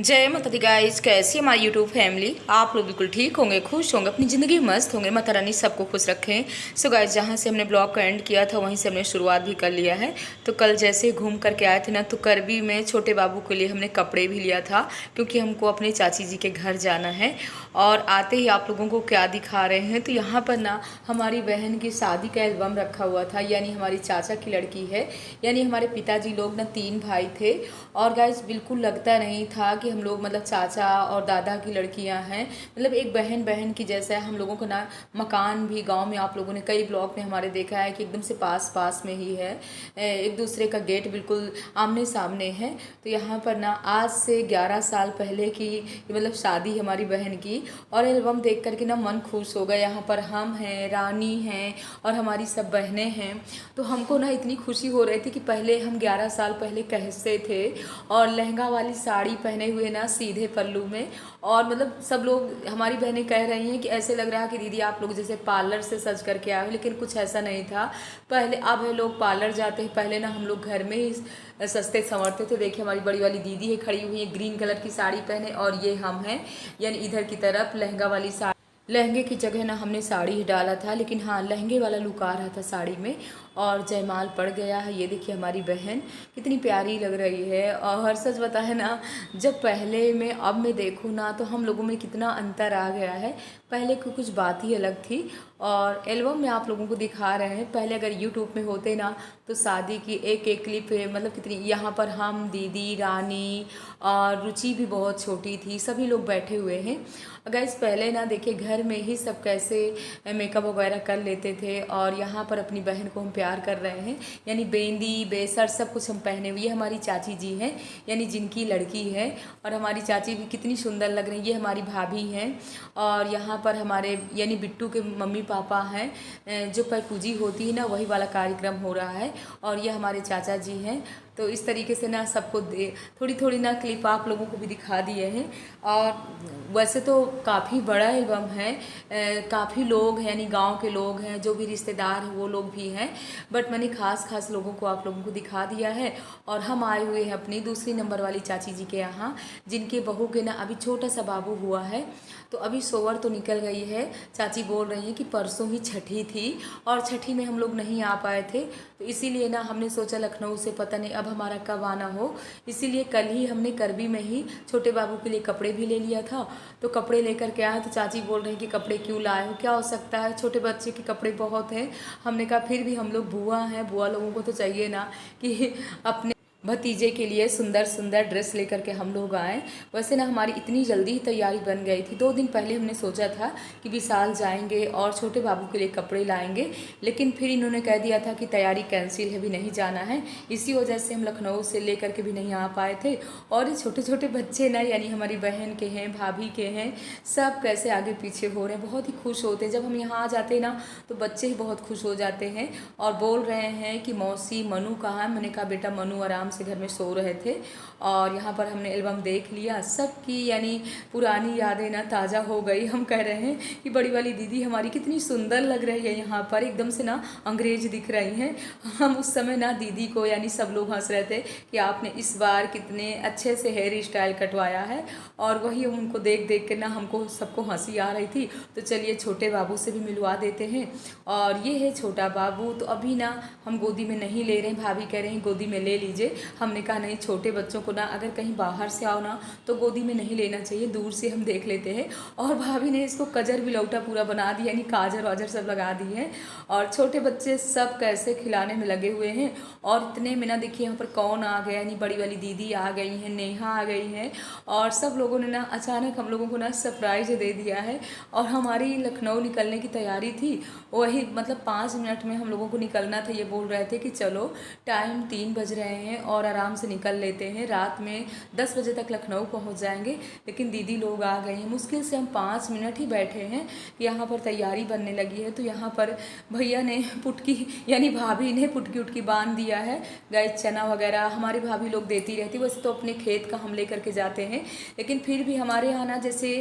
जय माता दी गाइस, कैसी हमारी यूट्यूब फैमिली। आप लोग बिल्कुल ठीक होंगे, खुश होंगे, अपनी ज़िंदगी मस्त होंगे। माता रानी सबको खुश रखें। सो गाइस, जहाँ से हमने ब्लॉग का एंड किया था वहीं से हमने शुरुआत भी कर लिया है। तो कल जैसे घूम करके आए थे ना, तो करबी में छोटे बाबू के लिए हमने कपड़े भी लिया था, क्योंकि हमको अपने चाची जी के घर जाना है। और आते ही आप लोगों को क्या दिखा रहे हैं, तो यहाँ पर ना हमारी बहन की शादी का एल्बम रखा हुआ था। यानी हमारी चाचा की लड़की है, यानी हमारे पिताजी लोग ना 3 भाई थे। और गाइस, बिल्कुल लगता नहीं था कि हम लोग मतलब चाचा और दादा की लड़कियां हैं। मतलब एक बहन बहन की जैसा है। हम लोगों का ना मकान भी गांव में, आप लोगों ने कई ब्लॉग में हमारे देखा है कि एकदम से पास पास में ही है। एक दूसरे का गेट बिल्कुल आमने सामने है। तो यहाँ पर ना आज से 11 साल पहले की मतलब शादी हमारी बहन की। और एल्बम देख करके ना मन खुश हो गया। यहाँ पर हम हैं, रानी हैं और हमारी सब बहनें हैं। तो हमको ना इतनी खुशी हो रही थी कि पहले हम 11 साल पहले कैसे थे, और लहंगा वाली साड़ी पहने हुए ना सीधे पल्लू में। और मतलब सब लोग, हमारी बहनें कह रही हैं कि ऐसे लग रहा है कि दीदी आप लोग जैसे पार्लर से सज करके आए हो, लेकिन कुछ ऐसा नहीं था। पहले अब है लोग पार्लर जाते हैं, पहले ना हम लोग घर में ही सस्ते संवरते थे। देखिए हमारी बड़ी वाली दीदी है खड़ी हुई है ग्रीन कलर की साड़ी पहने, और ये हम हैं यानी इधर की तरफ लहंगा वाली साड़ी। लहंगे की जगह ना हमने साड़ी ही डाला था, लेकिन हाँ लहंगे वाला लुक आ रहा था साड़ी में। और जयमाल पड़ गया है। ये देखिए हमारी बहन कितनी प्यारी लग रही है। और सच बता है ना, जब पहले में अब मैं देखूँ ना, तो हम लोगों में कितना अंतर आ गया है। पहले की कुछ बात ही अलग थी। और एल्बम में आप लोगों को दिखा रहे हैं। पहले अगर यूट्यूब में होते ना, तो शादी की एक एक क्लिप मतलब कितनी, यहाँ पर हम, दीदी, रानी और रुचि भी बहुत छोटी थी, सभी लोग बैठे हुए हैं। गाइस पहले ना देखिए घर में ही सब कैसे मेकअप वगैरह कर लेते थे। और यहाँ पर अपनी बहन को हम प्यार कर रहे हैं, यानी बेंदी बेसर सब कुछ हम पहने हुए। ये हमारी चाची जी हैं, यानी जिनकी लड़की है। और हमारी चाची भी कितनी सुंदर लग रही है। ये हमारी भाभी हैं। और यहाँ पर हमारे यानी बिट्टू के मम्मी पापा हैं। जो पैपूजी होती है ना, वही वाला कार्यक्रम हो रहा है। और ये हमारे चाचा जी हैं। तो इस तरीके से ना सबको थोड़ी थोड़ी ना क्लिप आप लोगों को भी दिखा दिए हैं। और वैसे तो काफ़ी बड़ा एल्बम है। काफ़ी लोग हैं, यानी गांव के लोग हैं, जो भी रिश्तेदार हैं वो लोग भी हैं। बट मैंने खास खास लोगों को आप लोगों को दिखा दिया है। और हम आए हुए हैं अपनी दूसरी नंबर वाली चाची जी के यहाँ, जिनके बहू के ना अभी छोटा सा बाबू हुआ है। तो अभी सोवर तो निकल गई है। चाची बोल रही हैं कि परसों ही छठी थी, और छठी में हम लोग नहीं आ पाए थे। तो इसीलिए ना हमने सोचा लखनऊ से पता नहीं अब हमारा कब आना हो, इसीलिए कल ही हमने करबी में ही छोटे बाबू के लिए कपड़े भी ले लिया था। तो कपड़े लेकर के आए। तो चाची बोल रही हैं कि कपड़े क्यों लाए हो, क्या हो सकता है, छोटे बच्चे के कपड़े बहुत हैं। हमने कहा फिर भी हम लोग बुआ हैं, बुआ लोगों को तो चाहिए ना कि अपने भतीजे के लिए सुंदर सुंदर ड्रेस लेकर के हम लोग आए। वैसे ना हमारी इतनी जल्दी ही तैयारी बन गई थी। 2 दिन पहले हमने सोचा था कि विशाल जाएंगे और छोटे बाबू के लिए कपड़े लाएंगे, लेकिन फिर इन्होंने कह दिया था कि तैयारी कैंसिल है, भी नहीं जाना है। इसी वजह से हम लखनऊ से लेकर के भी नहीं आ पाए थे। और ये छोटे छोटे बच्चे ना, यानी हमारी बहन के हैं, भाभी के हैं, सब कैसे आगे पीछे हो रहे हैं। बहुत ही खुश होते हैं जब हम यहाँ आ जाते हैं ना, तो बच्चे ही बहुत खुश हो जाते हैं। और बोल रहे हैं कि मौसी मनु कहाँ है। मैंने कहा बेटा मनु आराम से घर में सो रहे थे। और यहाँ पर हमने एल्बम देख लिया सबकी, यानी पुरानी यादें ना ताज़ा हो गई। हम कह रहे हैं कि बड़ी वाली दीदी हमारी कितनी सुंदर लग रही है, यहाँ पर एकदम से ना अंग्रेज दिख रही हैं। हम उस समय ना दीदी को, यानी सब लोग हंस रहे थे कि आपने इस बार कितने अच्छे से हेयर स्टाइल कटवाया है। और वही उनको देख देख के ना हमको सबको हंसी आ रही थी। तो चलिए छोटे बाबू से भी मिलवा देते हैं। और ये है छोटा बाबू। तो अभी ना हम गोदी में नहीं ले रहे हैं, भाभी कह रहे हैं गोदी में ले लीजिए। हमने कहा नहीं, छोटे बच्चों को ना अगर कहीं बाहर से आओ ना, तो गोदी में नहीं लेना चाहिए, दूर से हम देख लेते हैं। और भाभी ने इसको कजर बिलौटा पूरा बना दिया, यानी काजर वाजर सब लगा दी है। और छोटे बच्चे सब कैसे खिलाने में लगे हुए हैं। और इतने में ना देखिए यहाँ पर कौन आ गया, यानी बड़ी वाली दीदी आ गई हैं, नेहा आ गई हैं। और सब लोगों ने ना अचानक हम लोगों को ना सरप्राइज दे दिया है। और हमारी लखनऊ निकलने की तैयारी थी, वही मतलब 5 मिनट में हम लोगों को निकलना था। ये बोल रहे थे कि चलो टाइम 3 बज रहे हैं और आराम से निकल लेते हैं, रात में 10 बजे तक लखनऊ पहुंच जाएंगे। लेकिन दीदी लोग आ गए हैं। मुश्किल से हम 5 मिनट ही बैठे हैं, यहाँ पर तैयारी बनने लगी है। तो यहाँ पर भैया ने पुटकी, यानी भाभी ने पुटकी उटकी बांध दिया है। गाय चना वगैरह हमारी भाभी लोग देती रहती। वैसे तो अपने खेत का हम लेकर के जाते हैं, लेकिन फिर भी हमारे यहाँ ना जैसे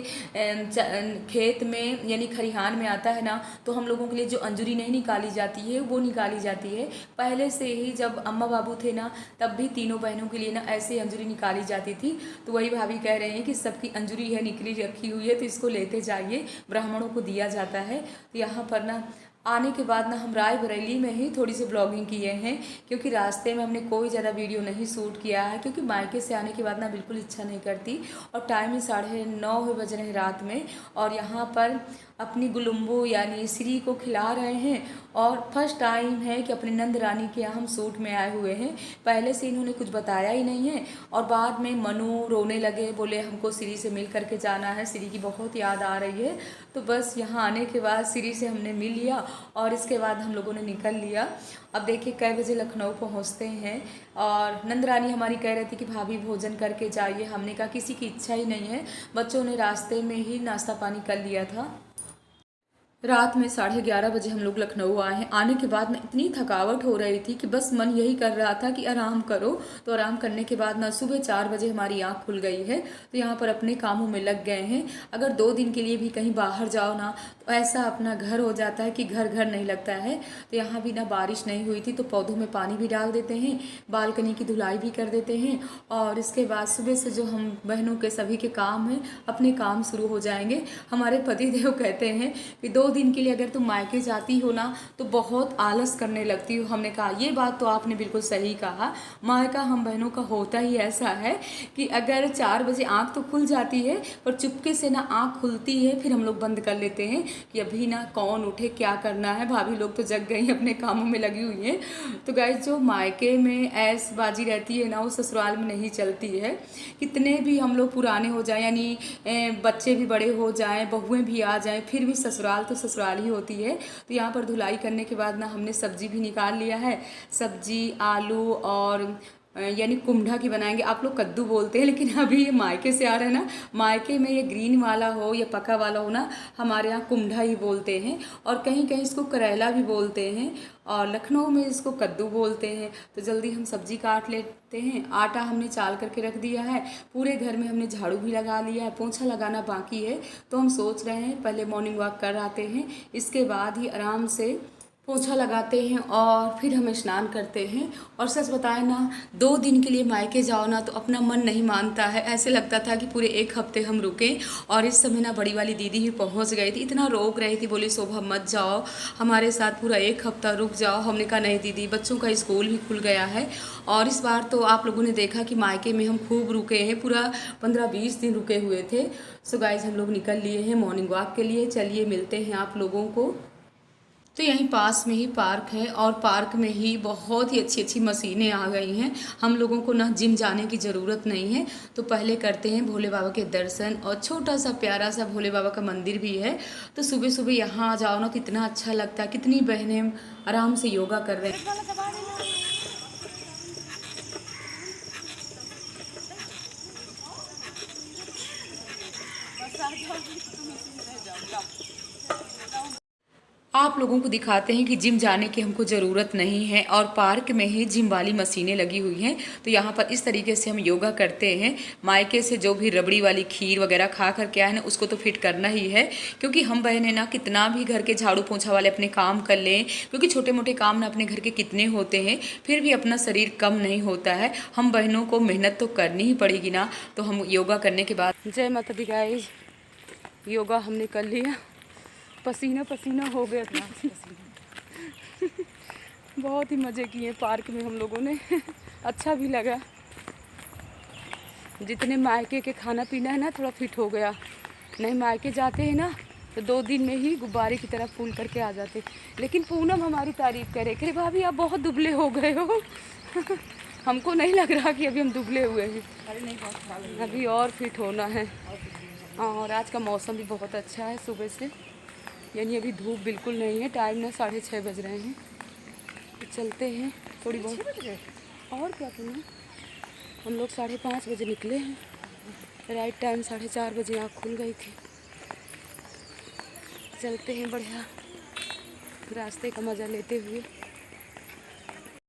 खेत में यानी खरिहान में आता है ना, तो हम लोगों के लिए जो अंजूरी नहीं निकाली जाती है वो निकाली जाती है। पहले से ही जब अम्मा बाबू थे ना, तब तब भी तीनों बहनों के लिए ना ऐसे अंजूरी निकाली जाती थी। तो वही भाभी कह रहे हैं कि सबकी अंजूरी है निकली रखी हुई है, तो इसको लेते जाइए, ब्राह्मणों को दिया जाता है। तो यहाँ पर ना आने के बाद ना हम रायबरेली में ही थोड़ी सी ब्लॉगिंग किए हैं, क्योंकि रास्ते में हमने कोई ज़्यादा वीडियो नहीं शूट किया है, क्योंकि मायके से आने के बाद ना बिल्कुल इच्छा नहीं करती। और टाइम ही 9:30 बज रहे हैं रात में, और यहाँ पर अपनी गुलुम्बो यानी श्री को खिला रहे हैं। और फर्स्ट टाइम है कि अपनी नंद रानी के यहाँ हम शूट में आए हुए हैं। पहले से इन्होंने कुछ बताया ही नहीं है, और बाद में मनु रोने लगे, बोले हमको श्री से मिल करके जाना है, श्री की बहुत याद आ रही है। तो बस यहाँ आने के बाद श्री से हमने मिल लिया, और इसके बाद हम लोगों ने निकल लिया। अब देखिए कै बजे लखनऊ पहुँचते हैं। और नंद रानी हमारी कह रही थी कि भाभी भोजन करके जाइए। हमने कहा किसी की इच्छा ही नहीं है, बच्चों ने रास्ते में ही नाश्ता पानी कर लिया था। रात में 11:30 बजे हम लोग लखनऊ आए हैं। आने के बाद ना इतनी थकावट हो रही थी कि बस मन यही कर रहा था कि आराम करो। तो आराम करने के बाद ना सुबह 4 बजे हमारी आँख खुल गई है। तो यहाँ पर अपने कामों में लग गए हैं। अगर 2 दिन के लिए भी कहीं बाहर जाओ ना, तो ऐसा अपना घर हो जाता है कि घर घर नहीं लगता है। तो यहाँ भी ना बारिश नहीं हुई थी, तो पौधों में पानी भी डाल देते हैं, बालकनी की धुलाई भी कर देते हैं। और इसके बाद सुबह से जो हम बहनों के सभी के काम हैं, अपने काम शुरू हो जाएंगे। हमारे पतिदेव कहते हैं कि 2 दिन के लिए अगर तुम मायके जाती हो ना, तो बहुत आलस करने लगती हो। हमने कहा ये बात तो आपने बिल्कुल सही कहा। मायका हम बहनों का होता ही ऐसा है कि अगर 4 बजे आँख तो खुल जाती है, पर चुपके से ना आँख खुलती है, फिर हम लोग बंद कर लेते हैं कि अभी ना कौन उठे, क्या करना है। भाभी लोग तो जग गई, अपने कामों में लगी हुई हैं। तो गाइस, जो मायके में ऐशबाजी रहती है ना, वो ससुराल में नहीं चलती है। कितने भी हम लोग पुराने हो जाएं, यानी बच्चे भी बड़े हो जाएं, बहुएं भी आ जाएं, फिर भी ससुराल तो ससुराल ही होती है। तो यहाँ पर धुलाई करने के बाद ना हमने सब्जी भी निकाल लिया है। सब्जी आलू और यानी कुम्ढा की बनाएंगे। आप लोग कद्दू बोलते हैं, लेकिन अभी ये मायके से आ रहा है ना, मायके में ये ग्रीन वाला हो या पका वाला हो ना, हमारे यहाँ कुम्ढा ही बोलते हैं। और कहीं कहीं इसको करेला भी बोलते हैं, और लखनऊ में इसको कद्दू बोलते हैं। तो जल्दी हम सब्जी काट लेते हैं। आटा हमने चाल करके रख दिया है। पूरे घर में हमने झाड़ू भी लगा लिया है, पोंछा लगाना बाकी है। तो हम सोच रहे हैं पहले मॉर्निंग वॉक कर आते हैं, इसके बाद ही आराम से पोंछा लगाते हैं और फिर हम स्नान करते हैं। और सच बताएं ना, 2 दिन के लिए मायके जाओ ना, तो अपना मन नहीं मानता है। ऐसे लगता था कि पूरे 1 हफ्ते हम रुके। और इस समय ना बड़ी वाली दीदी ही पहुंच गई थी, इतना रोक रही थी, बोली शोभा मत जाओ, हमारे साथ पूरा 1 हफ्ता रुक जाओ। हमने कहा नहीं दीदी, बच्चों का स्कूल भी खुल गया है। और इस बार तो आप लोगों ने देखा कि मायके में हम खूब रुके हैं, पूरा 15-20 दिन रुके हुए थे। सो गाइज, हम लोग निकल लिए हैं मॉर्निंग वॉक के लिए। चलिए मिलते हैं आप लोगों को। तो यहीं पास में ही पार्क है, और पार्क में ही बहुत ही अच्छी अच्छी मशीनें आ गई हैं। हम लोगों को ना जिम जाने की ज़रूरत नहीं है। तो पहले करते हैं भोले बाबा के दर्शन, और छोटा सा प्यारा सा भोले बाबा का मंदिर भी है। तो सुबह सुबह यहाँ आ जाओ ना, तो इतना अच्छा लगता है। कितनी बहनें आराम से योगा कर रहे हैं। आप लोगों को दिखाते हैं कि जिम जाने की हमको ज़रूरत नहीं है, और पार्क में ही जिम वाली मशीनें लगी हुई हैं। तो यहाँ पर इस तरीके से हम योगा करते हैं। मायके से जो भी रबड़ी वाली खीर वगैरह खा कर के आए ना, उसको तो फिट करना ही है। क्योंकि हम बहनें ना कितना भी घर के झाड़ू पोछा वाले अपने काम कर लें, क्योंकि छोटे मोटे काम ना अपने घर के कितने होते हैं, फिर भी अपना शरीर कम नहीं होता है। हम बहनों को मेहनत तो करनी ही पड़ेगी ना। तो हम योगा करने के बाद, जय माता दी गाइस, योगा हमने कर लिया, पसीना पसीना हो गया था। बहुत ही मज़े किए पार्क में हम लोगों ने। अच्छा भी लगा। जितने मायके के खाना पीना है ना, थोड़ा फिट हो गया। नहीं मायके जाते हैं ना, तो 2 दिन में ही गुब्बारे की तरह फूल करके आ जाते। लेकिन पूनम हमारी तारीफ करे कि भाभी आप बहुत दुबले हो गए हो। हमको नहीं लग रहा कि अभी हम दुबले हुए हैं। अरे नहीं, अभी और फिट होना है। और आज का मौसम भी बहुत अच्छा है सुबह से, यानी अभी धूप बिल्कुल नहीं है। टाइम ना 6:30 बज रहे हैं। तो चलते हैं थोड़ी बहुत। और क्या करना, हम लोग 5:30 बजे निकले हैं। राइट टाइम 4:30 बजे आँख खुल गई थी। चलते हैं बढ़िया रास्ते का मज़ा लेते हुए।